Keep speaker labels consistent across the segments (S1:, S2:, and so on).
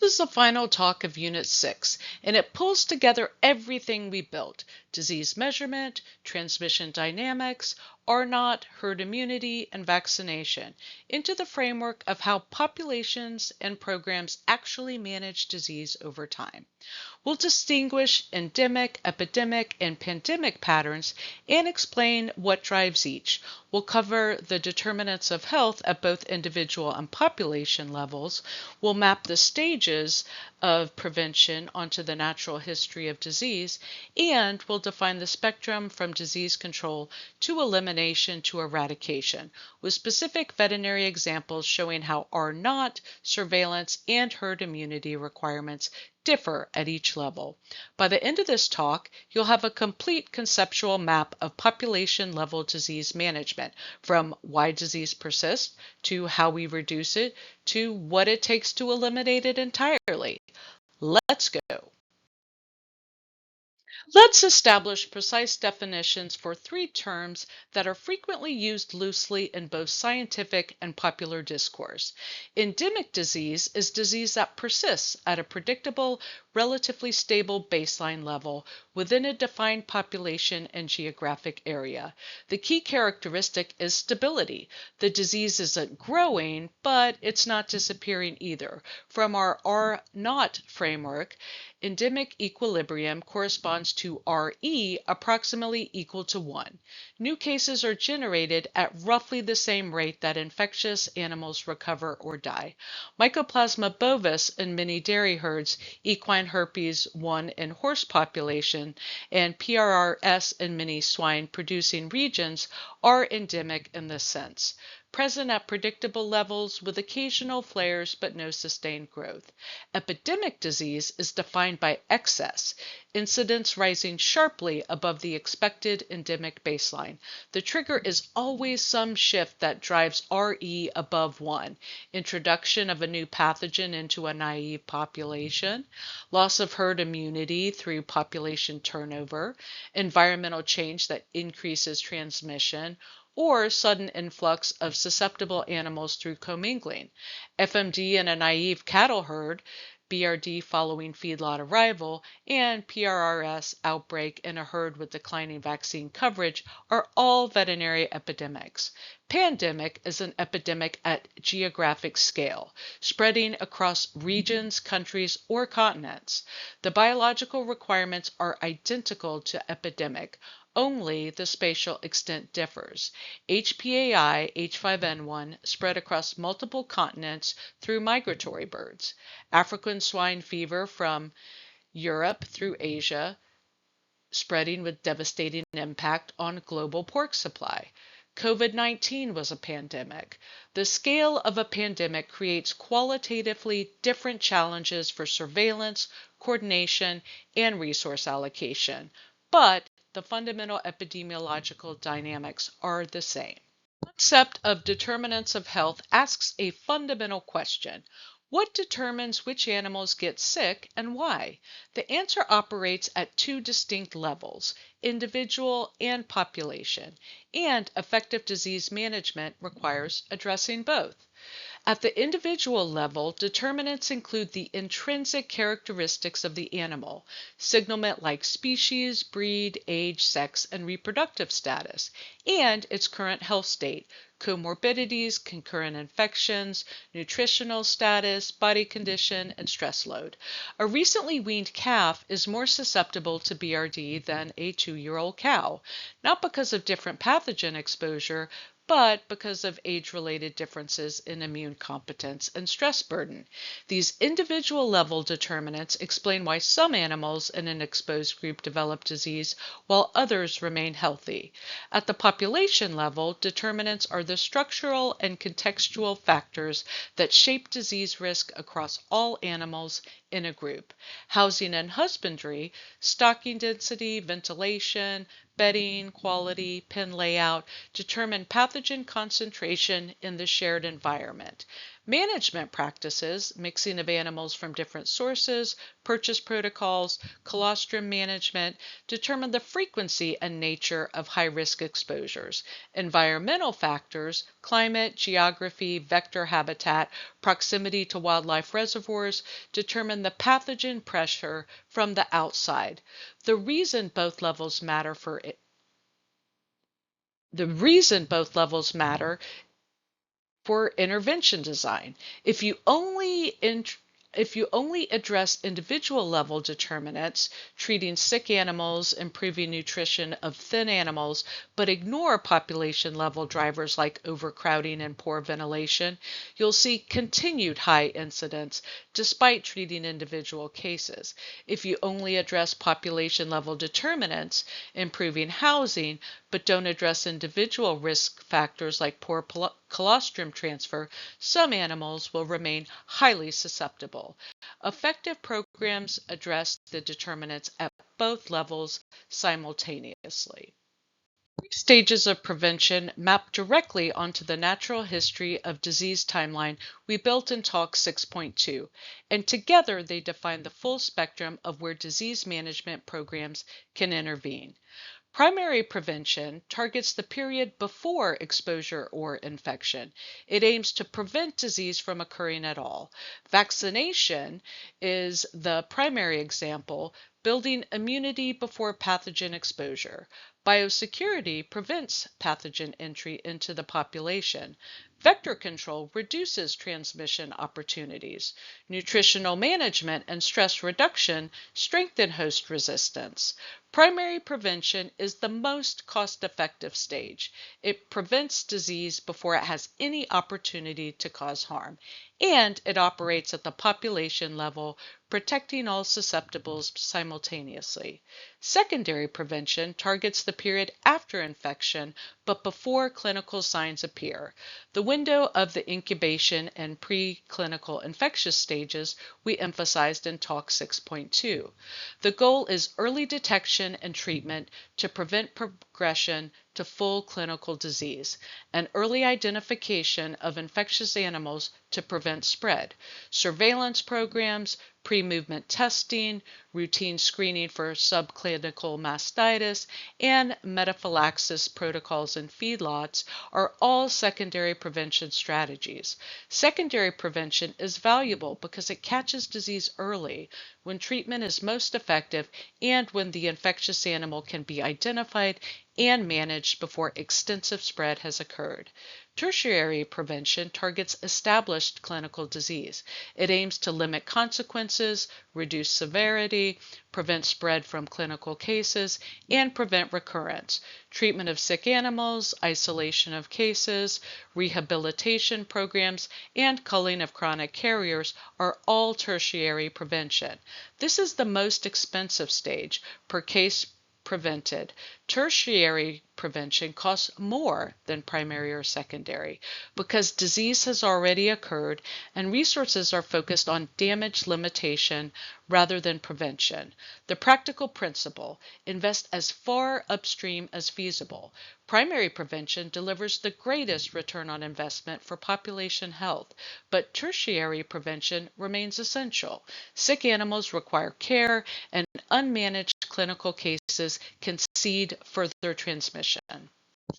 S1: This is the final talk of Unit 6, and it pulls together everything we built: disease measurement, transmission dynamics, R0, herd immunity, and vaccination, into the framework of how populations and programs actually manage disease over time. We'll distinguish endemic, epidemic, and pandemic patterns and explain what drives each. We'll cover the determinants of health at both individual and population levels. We'll map the stages of prevention onto the natural history of disease, and we'll define the spectrum from disease control to elimination to eradication, with specific veterinary examples showing how R0, surveillance, and herd immunity requirements differ at each level. By the end of this talk, you'll have a complete conceptual map of population-level disease management, from why disease persists, to how we reduce it, to what it takes to eliminate it entirely. Let's go. Let's establish precise definitions for three terms that are frequently used loosely in both scientific and popular discourse. Endemic disease is disease that persists at a predictable, relatively stable baseline level within a defined population and geographic area. The key characteristic is stability. The disease isn't growing, but it's not disappearing either. From our R0 framework, endemic equilibrium corresponds to RE approximately equal to 1. New cases are generated at roughly the same rate that infectious animals recover or die. Mycoplasma bovis in many dairy herds, equine herpes 1 in horse population, and PRRS in many swine producing regions are endemic in this sense, present at predictable levels with occasional flares but no sustained growth. Epidemic disease is defined by excess, incidence rising sharply above the expected endemic baseline. The trigger is always some shift that drives RE above 1, introduction of a new pathogen into a naive population, loss of herd immunity through population turnover, environmental change that increases transmission, or sudden influx of susceptible animals through commingling. FMD in a naive cattle herd, BRD following feedlot arrival, and PRRS outbreak in a herd with declining vaccine coverage are all veterinary epidemics. Pandemic is an epidemic at geographic scale, spreading across regions, countries, or continents. The biological requirements are identical to epidemic, only the spatial extent differs. HPAI H5N1 spread across multiple continents through migratory birds. African swine fever from Europe through Asia, spreading with devastating impact on global pork supply. COVID-19 was a pandemic. The scale of a pandemic creates qualitatively different challenges for surveillance, coordination, and resource allocation, but the fundamental epidemiological dynamics are the same. The concept of determinants of health asks a fundamental question. What determines which animals get sick and why? The answer operates at two distinct levels, individual and population, and effective disease management requires addressing both. At the individual level, determinants include the intrinsic characteristics of the animal, signalment like species, breed, age, sex, and reproductive status, and its current health state, comorbidities, concurrent infections, nutritional status, body condition, and stress load. A recently weaned calf is more susceptible to BRD than a 2-year-old cow, not because of different pathogen exposure, but because of age-related differences in immune competence and stress burden. These individual level determinants explain why some animals in an exposed group develop disease while others remain healthy. At the population level, determinants are the structural and contextual factors that shape disease risk across all animals in a group. Housing and husbandry, stocking density, ventilation, bedding, quality, pen layout determine pathogen concentration in the shared environment. Management practices, mixing of animals from different sources, purchase protocols, colostrum management, determine the frequency and nature of high-risk exposures. Environmental factors, climate, geography, vector habitat, proximity to wildlife reservoirs, determine the pathogen pressure from the outside. The reason both levels matter for it, the reason both levels matter for intervention design. If you only if you only address individual level determinants, treating sick animals, improving nutrition of thin animals, but ignore population level drivers like overcrowding and poor ventilation, you'll see continued high incidence despite treating individual cases. If you only address population level determinants, improving housing, but don't address individual risk factors like poor colostrum transfer, some animals will remain highly susceptible. Effective programs address the determinants at both levels simultaneously. Three stages of prevention map directly onto the natural history of disease timeline we built in Talk 6.2, and together they define the full spectrum of where disease management programs can intervene. Primary prevention targets the period before exposure or infection. It aims to prevent disease from occurring at all. Vaccination is the primary example, building immunity before pathogen exposure. Biosecurity prevents pathogen entry into the population. Vector control reduces transmission opportunities. Nutritional management and stress reduction strengthen host resistance. Primary prevention is the most cost-effective stage. It prevents disease before it has any opportunity to cause harm, and it operates at the population level, protecting all susceptibles simultaneously. Secondary prevention targets the period after infection, but before clinical signs appear. The window of the incubation and preclinical infectious stages we emphasized in Talk 6.2. The goal is early detection and treatment to prevent progression to full clinical disease, and early identification of infectious animals to prevent spread, surveillance programs, pre-movement testing, routine screening for subclinical mastitis, and metaphylaxis protocols in feedlots are all secondary prevention strategies. Secondary prevention is valuable because it catches disease early, when treatment is most effective, and when the infectious animal can be identified and managed before extensive spread has occurred. Tertiary prevention targets established clinical disease. It aims to limit consequences, reduce severity, prevent spread from clinical cases, and prevent recurrence. Treatment of sick animals, isolation of cases, rehabilitation programs, and culling of chronic carriers are all tertiary prevention. This is the most expensive stage per case prevented. Tertiary prevention costs more than primary or secondary because disease has already occurred and resources are focused on damage limitation rather than prevention. The practical principle: invest as far upstream as feasible. Primary prevention delivers the greatest return on investment for population health, but tertiary prevention remains essential. Sick animals require care, and unmanaged clinical cases can seed further transmission.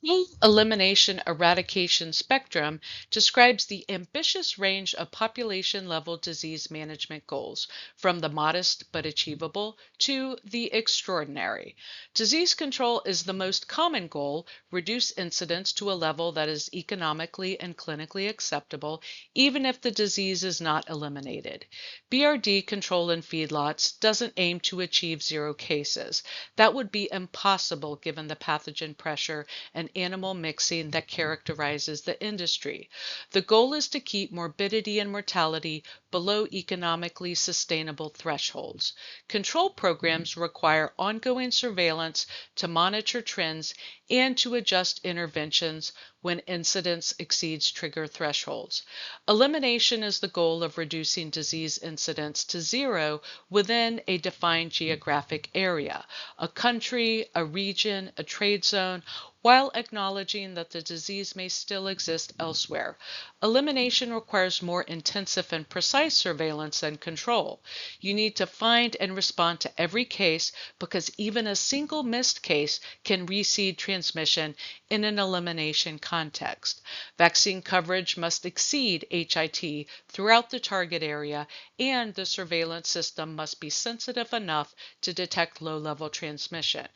S1: The elimination eradication spectrum describes the ambitious range of population-level disease management goals, from the modest but achievable to the extraordinary. Disease control is the most common goal: reduce incidence to a level that is economically and clinically acceptable, even if the disease is not eliminated. BRD control in feedlots doesn't aim to achieve zero cases. That would be impossible given the pathogen pressure and animal mixing that characterizes the industry. The goal is to keep morbidity and mortality below economically sustainable thresholds. Control programs require ongoing surveillance to monitor trends and to adjust interventions when incidence exceeds trigger thresholds. Elimination is the goal of reducing disease incidence to zero within a defined geographic area, a country, a region, a trade zone, while acknowledging that the disease may still exist elsewhere. Elimination requires more intensive and precise surveillance and control. You need to find and respond to every case because even a single missed case can reseed transmission in an elimination context. Vaccine coverage must exceed HIT throughout the target area, and the surveillance system must be sensitive enough to detect low-level transmission.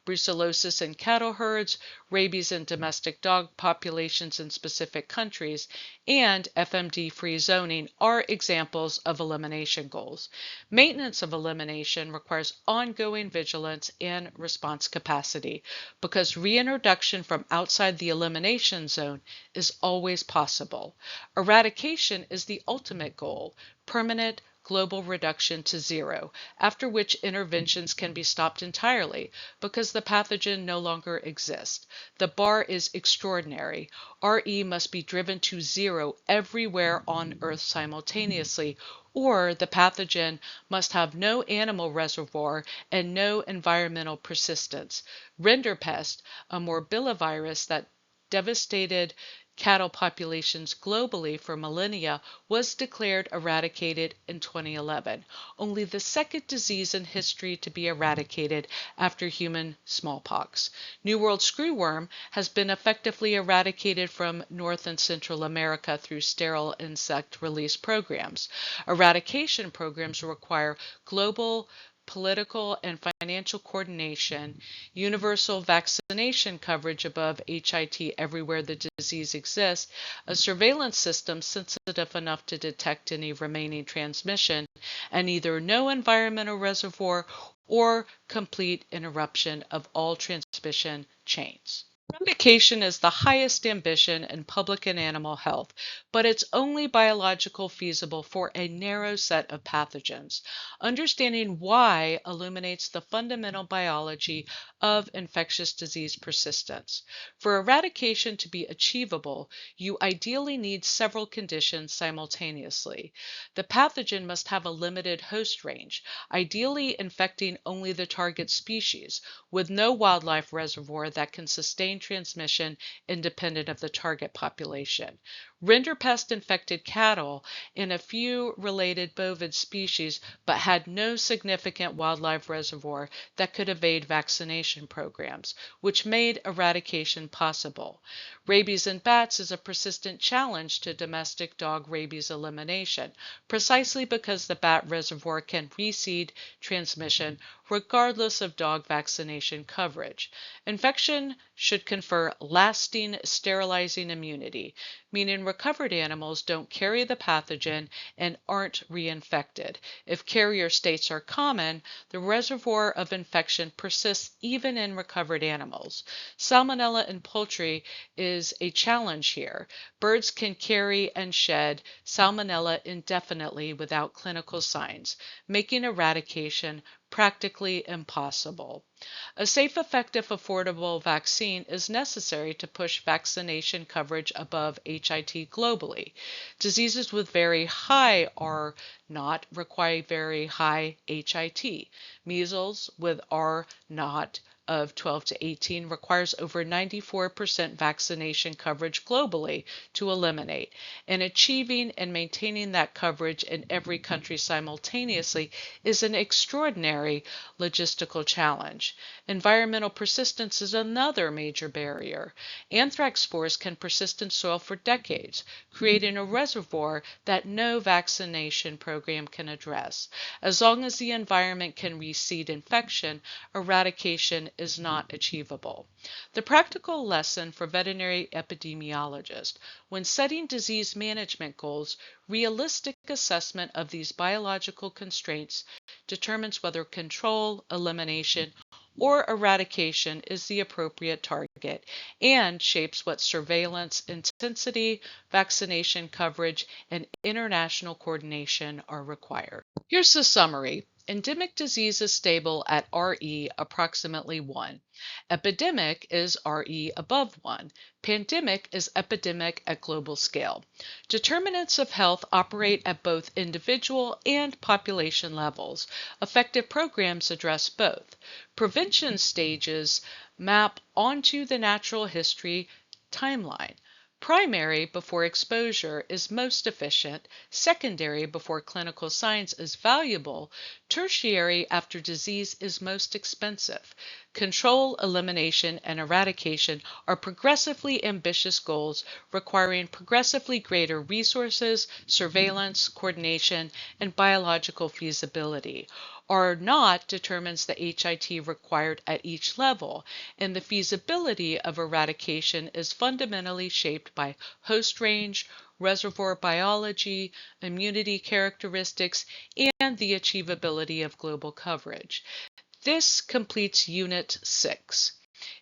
S1: Brucellosis in cattle herds, rabies in domestic dog populations in specific countries, and FMD-free zoning are examples of elimination goals. Maintenance of elimination requires ongoing vigilance and response capacity because reintroduction from outside the elimination zone is always possible. Eradication is the ultimate goal, permanent global reduction to zero, after which interventions can be stopped entirely because the pathogen no longer exists. The bar is extraordinary. RE must be driven to zero everywhere on Earth simultaneously, or the pathogen must have no animal reservoir and no environmental persistence. Rinderpest, a morbillivirus that devastated cattle populations globally for millennia, was declared eradicated in 2011, only the second disease in history to be eradicated after human smallpox. New World screwworm has been effectively eradicated from North and Central America through sterile insect release programs. Eradication programs require global political and financial coordination, universal vaccination coverage above HIT everywhere the disease exists, a surveillance system sensitive enough to detect any remaining transmission, and either no environmental reservoir or complete interruption of all transmission chains. Eradication is the highest ambition in public and animal health, but it's only biologically feasible for a narrow set of pathogens. Understanding why illuminates the fundamental biology of infectious disease persistence. For eradication to be achievable, you ideally need several conditions simultaneously. The pathogen must have a limited host range, ideally infecting only the target species, with no wildlife reservoir that can sustain transmission independent of the target population. Rinderpest infected cattle and a few related bovid species, but had no significant wildlife reservoir that could evade vaccination programs, which made eradication possible. Rabies in bats is a persistent challenge to domestic dog rabies elimination, precisely because the bat reservoir can reseed transmission regardless of dog vaccination coverage. Infection should confer lasting sterilizing immunity, meaning recovered animals don't carry the pathogen and aren't reinfected. If carrier states are common, the reservoir of infection persists even in recovered animals. Salmonella in poultry is a challenge here. Birds can carry and shed salmonella indefinitely without clinical signs, making eradication practically impossible. A safe, effective, affordable vaccine is necessary to push vaccination coverage above HIT globally. Diseases with very high R naught require very high HIT. Measles with R naught of 12 to 18 requires over 94% vaccination coverage globally to eliminate, and achieving and maintaining that coverage in every country simultaneously is an extraordinary logistical challenge. Environmental persistence is another major barrier. Anthrax spores can persist in soil for decades, creating a reservoir that no vaccination program can address. As long as the environment can reseed infection, eradication is not achievable. The practical lesson for veterinary epidemiologists: when setting disease management goals, realistic assessment of these biological constraints determines whether control, elimination, or eradication is the appropriate target and shapes what surveillance intensity, vaccination coverage, and international coordination are required. Here's the summary. Endemic disease is stable at RE approximately 1. Epidemic is RE above 1. Pandemic is epidemic at global scale. Determinants of health operate at both individual and population levels. Effective programs address both. Prevention stages map onto the natural history timeline. Primary before exposure is most efficient, secondary before clinical signs is valuable, tertiary after disease is most expensive. Control, elimination, and eradication are progressively ambitious goals requiring progressively greater resources, surveillance, coordination, and biological feasibility. R naught determines the HIT required at each level, and the feasibility of eradication is fundamentally shaped by host range, reservoir biology, immunity characteristics, and the achievability of global coverage. This completes Unit 6.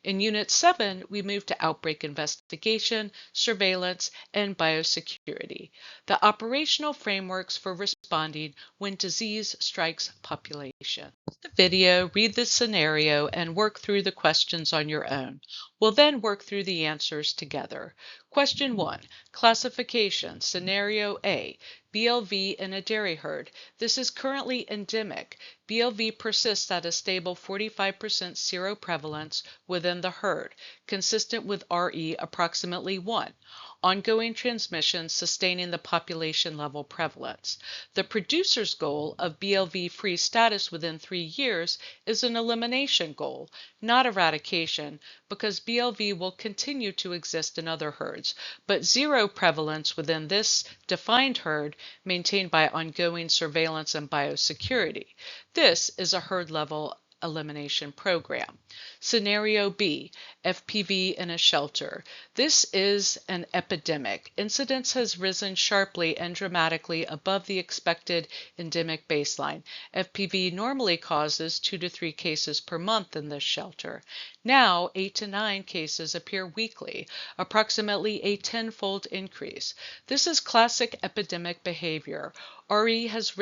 S1: In Unit 7, we move to outbreak investigation, surveillance, and biosecurity, the operational frameworks for responding when disease strikes population. The video, read the scenario, and work through the questions on your own. We'll then work through the answers together. Question 1. Classification. Scenario A. BLV in a dairy herd. This is currently endemic. BLV persists at a stable 45% seroprevalence within the herd, consistent with RE approximately 1. Ongoing transmission sustaining the population level prevalence. The producer's goal of BLV-free status within 3 years is an elimination goal, not eradication, because BLV will continue to exist in other herds, but zero prevalence within this defined herd maintained by ongoing surveillance and biosecurity. This is a herd-level elimination program. Scenario B, FPV in a shelter. This is an epidemic. Incidence has risen sharply and dramatically above the expected endemic baseline. FPV normally causes 2 to 3 cases per month in this shelter. Now, 8 to 9 cases appear weekly, approximately a 10-fold increase. This is classic epidemic behavior. RE has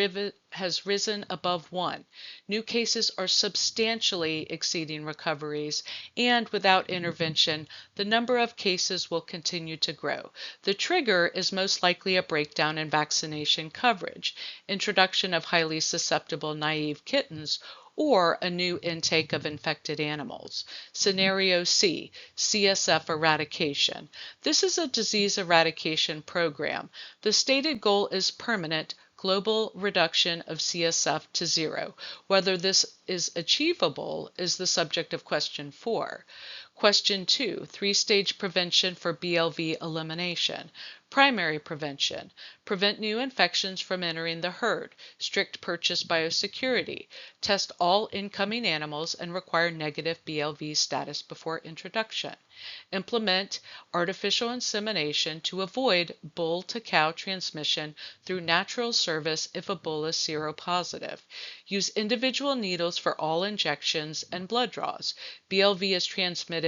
S1: risen above 1. New cases are substantially exceeding recoveries, and without intervention, the number of cases will continue to grow. The trigger is most likely a breakdown in vaccination coverage, introduction of highly susceptible naive kittens, or a new intake of infected animals. Scenario C, CSF eradication. This is a disease eradication program. The stated goal is permanent global reduction of CSF to 0. Whether this is achievable is the subject of question 4. Question 2, 3-stage prevention for BLV elimination. Primary prevention. Prevent new infections from entering the herd. Strict purchase biosecurity. Test all incoming animals and require negative BLV status before introduction. Implement artificial insemination to avoid bull-to-cow transmission through natural service if a bull is seropositive. Use individual needles for all injections and blood draws. BLV is transmitted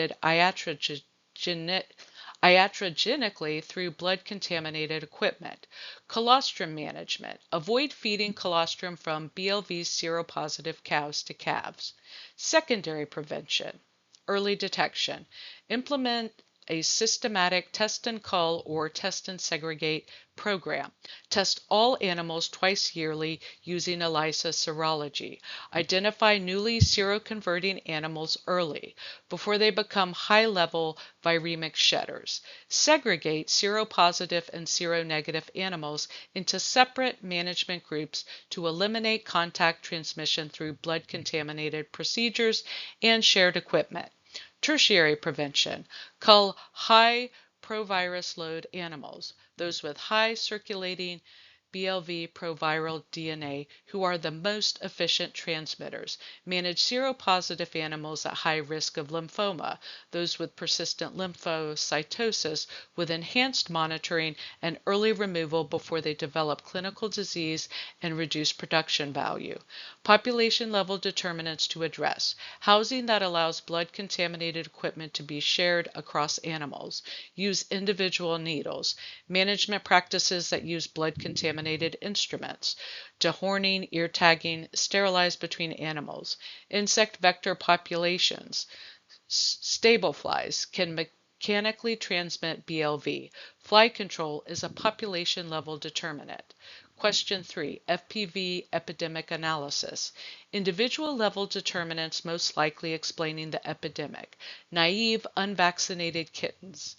S1: iatrogenically through blood-contaminated equipment. Colostrum management. Avoid feeding colostrum from BLV seropositive cows to calves. Secondary prevention. Early detection. Implement a systematic test and cull or test and segregate program. Test all animals twice yearly using ELISA serology. Identify newly seroconverting animals early, before they become high-level viremic shedders. Segregate seropositive and seronegative animals into separate management groups to eliminate contact transmission through blood-contaminated procedures and shared equipment. Tertiary prevention. Cull high provirus load animals, those with high circulating BLV proviral DNA who are the most efficient transmitters. Manage seropositive animals at high risk of lymphoma, those with persistent lymphocytosis, with enhanced monitoring and early removal before they develop clinical disease and reduce production value. Population level determinants to address. Housing that allows blood-contaminated equipment to be shared across animals. Use individual needles. Management practices that use blood-contaminated contaminated instruments, dehorning, ear tagging, sterilized between animals. Insect vector populations, stable flies, can mechanically transmit BLV. Fly control is a population level determinant. Question 3. FPV epidemic analysis. Individual level determinants most likely explaining the epidemic. Naive, unvaccinated kittens.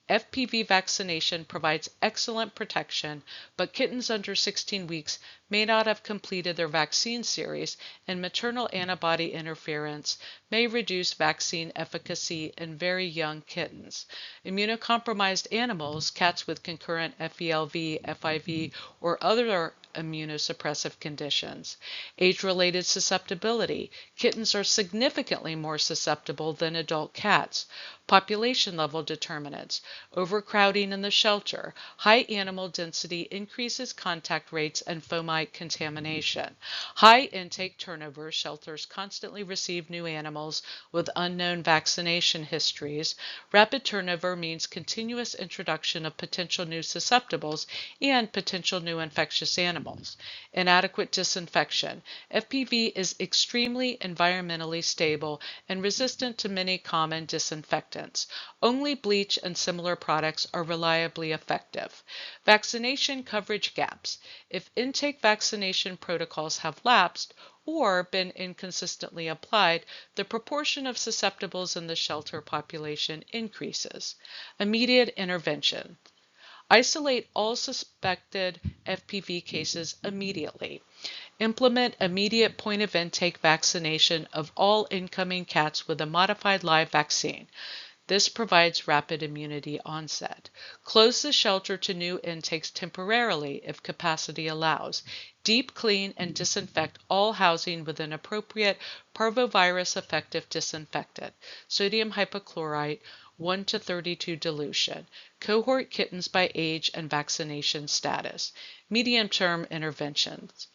S1: FPV vaccination provides excellent protection, but kittens under 16 weeks may not have completed their vaccine series, and maternal antibody interference may reduce vaccine efficacy in very young kittens. Immunocompromised animals, cats with concurrent FELV, FIV, or other immunosuppressive conditions. Age-related susceptibility. Kittens are significantly more susceptible than adult cats. Population level determinants. Overcrowding in the shelter. High animal density increases contact rates and fomite contamination. High intake turnover. Shelters constantly receive new animals with unknown vaccination histories. Rapid turnover means continuous introduction of potential new susceptibles and potential new infectious animals. Inadequate disinfection. FPV is extremely environmentally stable and resistant to many common disinfectants. Only bleach and similar products are reliably effective. Vaccination coverage gaps. If intake vaccination protocols have lapsed or been inconsistently applied, the proportion of susceptibles in the shelter population increases. Immediate intervention. Isolate all suspected FPV cases immediately. Implement immediate point of intake vaccination of all incoming cats with a modified live vaccine. This provides rapid immunity onset. Close the shelter to new intakes temporarily if capacity allows. Deep clean and disinfect all housing with an appropriate parvovirus effective disinfectant. Sodium hypochlorite 1 to 32 dilution. Cohort kittens by age and vaccination status. Medium-term interventions.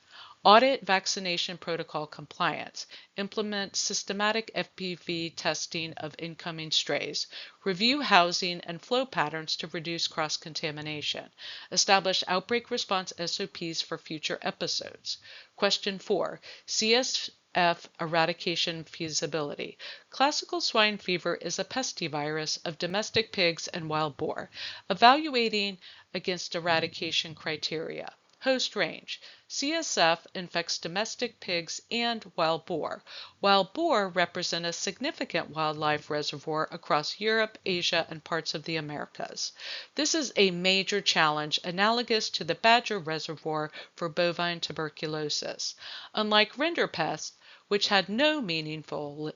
S1: Audit vaccination protocol compliance. Implement systematic FPV testing of incoming strays. Review housing and flow patterns to reduce cross-contamination. Establish outbreak response SOPs for future episodes. Question 4. CSF eradication feasibility. Classical swine fever is a pestivirus of domestic pigs and wild boar. Evaluating against eradication criteria. Host range. CSF infects domestic pigs and wild boar. Wild boar represent a significant wildlife reservoir across Europe, Asia, and parts of the Americas. This is a major challenge analogous to the badger reservoir for bovine tuberculosis. Unlike Rinderpest, which had no meaningful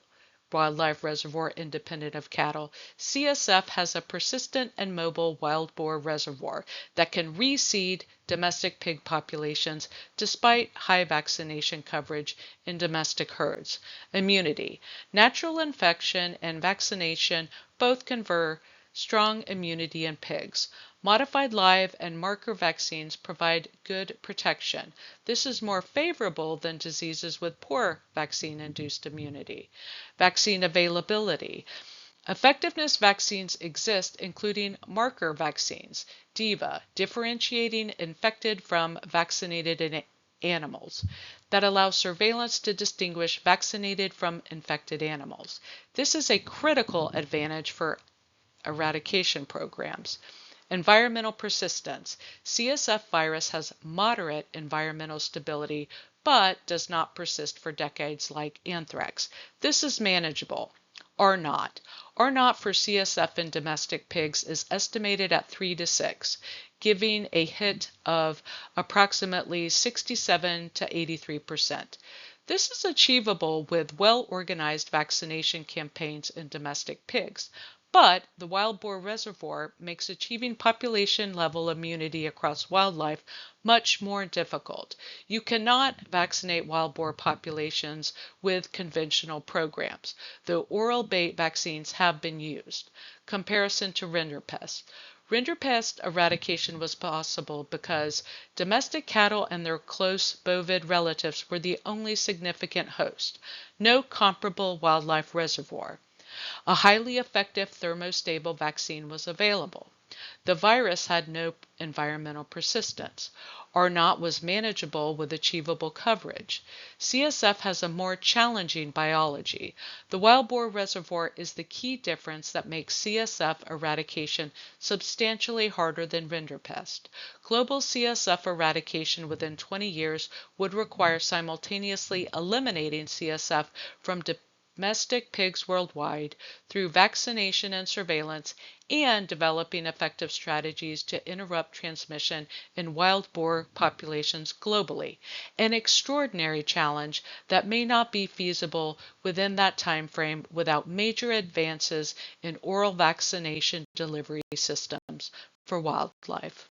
S1: wildlife reservoir independent of cattle, CSF has a persistent and mobile wild boar reservoir that can reseed domestic pig populations despite high vaccination coverage in domestic herds. Immunity. Natural infection and vaccination both confer strong immunity in pigs. Modified live and marker vaccines provide good protection. This is more favorable than diseases with poor vaccine-induced immunity. Vaccine availability. Effectiveness vaccines exist, including marker vaccines, DIVA, differentiating infected from vaccinated animals, that allow surveillance to distinguish vaccinated from infected animals. This is a critical advantage for eradication programs. Environmental persistence. CSF virus has moderate environmental stability, but does not persist for decades like anthrax. This is manageable. R naught. R naught for CSF in domestic pigs is estimated at 3 to 6, giving a hit of approximately 67 to 83%. This is achievable with well-organized vaccination campaigns in domestic pigs, but the wild boar reservoir makes achieving population-level immunity across wildlife much more difficult. You cannot vaccinate wild boar populations with conventional programs, though oral bait vaccines have been used. Comparison to Rinderpest. Rinderpest eradication was possible because domestic cattle and their close bovid relatives were the only significant host. No comparable wildlife reservoir. A highly effective thermostable vaccine was available. The virus had no environmental persistence. R0 was manageable with achievable coverage. CSF has a more challenging biology. The wild boar reservoir is the key difference that makes CSF eradication substantially harder than Rinderpest. Global CSF eradication within 20 years would require simultaneously eliminating CSF from domestic pigs worldwide through vaccination and surveillance and developing effective strategies to interrupt transmission in wild boar populations globally, an extraordinary challenge that may not be feasible within that time frame without major advances in oral vaccination delivery systems for wildlife.